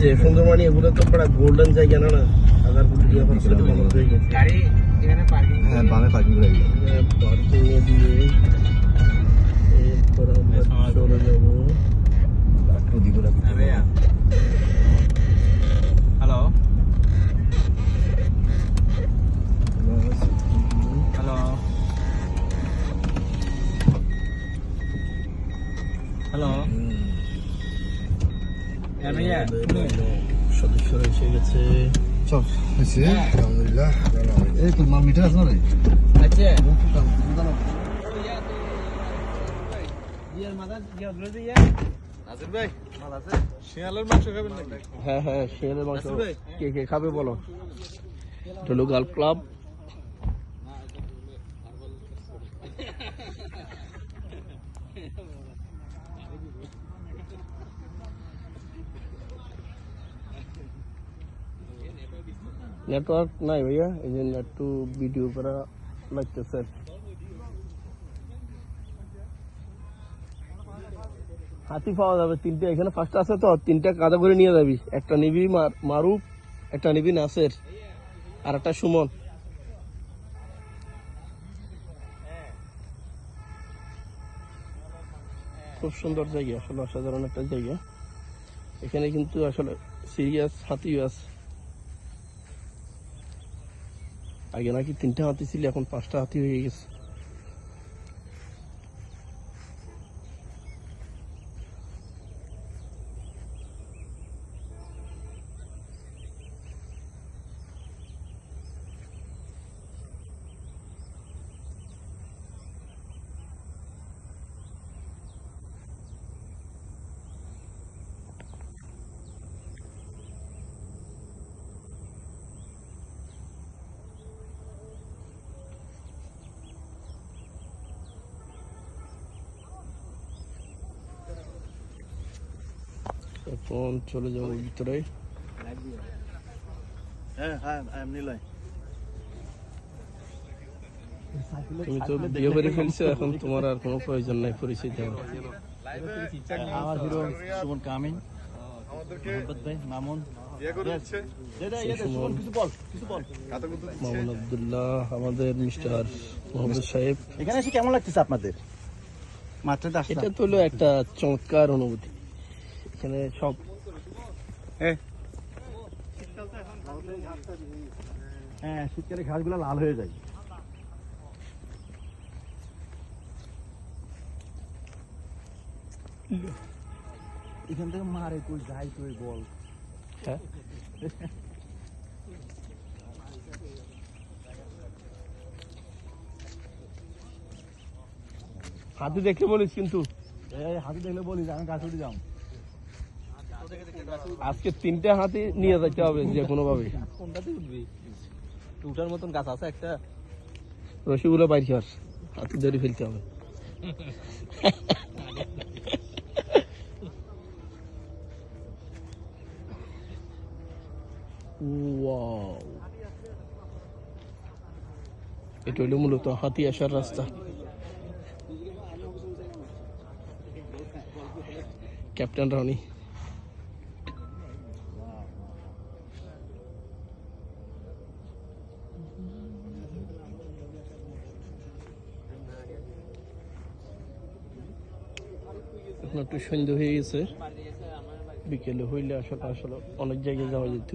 যে সুন্দরবনী এগুলো তো পুরো গোল্ডেন জায়গা না না আদার গুলিয়া করছে গাড়ি এখানে পার্কিং হ্যাঁ বামে পার্কিং করে পার্কিং এ দিয়ে এরপর আমরা চলে যাব একটু দিব না হ্যালো হ্যালো হ্যালো সদস্যরা এসে গেছে সব হয়েছে আলহামদুলিল্লাহ এই তোর মাল মিটার আছে না রে আছে হ্যাঁ হ্যাঁ শিয়ালের মাংস কে কে খাবে বলো এটা হলো গালফ ক্লাব নেটওয়ার্ক নাই ভাইয়া এই জন্য একটু ভিডিও করা লাগতেছে হাতি পাওয়া যাবে তিনটে এখানে ফার্স্ট আছে তো তিনটা কাদা করে নিয়ে যাবি একটা নিবি মারুফ একটা নিবি নাসের আর একটা সুমন খুব সুন্দর জায়গা আসলে অসাধারণ একটা জায়গা এখানে কিন্তু আসলে সিরিয়াস হাতিও আছে আগে নাকি তিনটা হাতি ছিল এখন 5টা হাতি হয়ে গেছে এখন চলে যাবো ভিতরে তুমি তো বিয়ে করে ফেলছো এখন তোমার আর কোনো প্রয়োজন নাই পরিচয় দেওয়ার আমার হিরো সুমন কামিন ভাই মামুন মামুন আব্দুল্লাহ আমাদের মিস্টার মোহাম্মদ সাহেব এখানে এসে কেমন লাগতেছে আপনাদের মাত্র এটা তো হলো একটা চমৎকার অনুভূতি এখানে সব হ্যাঁ শীতকালে ঘাসগুলো লাল হয়ে যায় এখান থেকে মারে কই যাই কই বল হ্যাঁ হাতি দেখে বলিস কিন্তু হাতি দেখলে বলিস আমি গাছ উঠে যাও আজকে 3টা হাতি নিয়ে যেতে হবে যে কোনো ভাবে কোনটাতে উঠবি উঠার মতন গাছ আছে একটা রসিগুলো বাইর কর হাতি ধরে ফেলতে হবে এটা হলো মূলত হাতি আসার রাস্তা ক্যাপ্টেন রানি এখন একটু সন্ধ্যা হয়ে গেছে বিকেলে হইলে আসলে অনেক জায়গায় যাওয়া যেত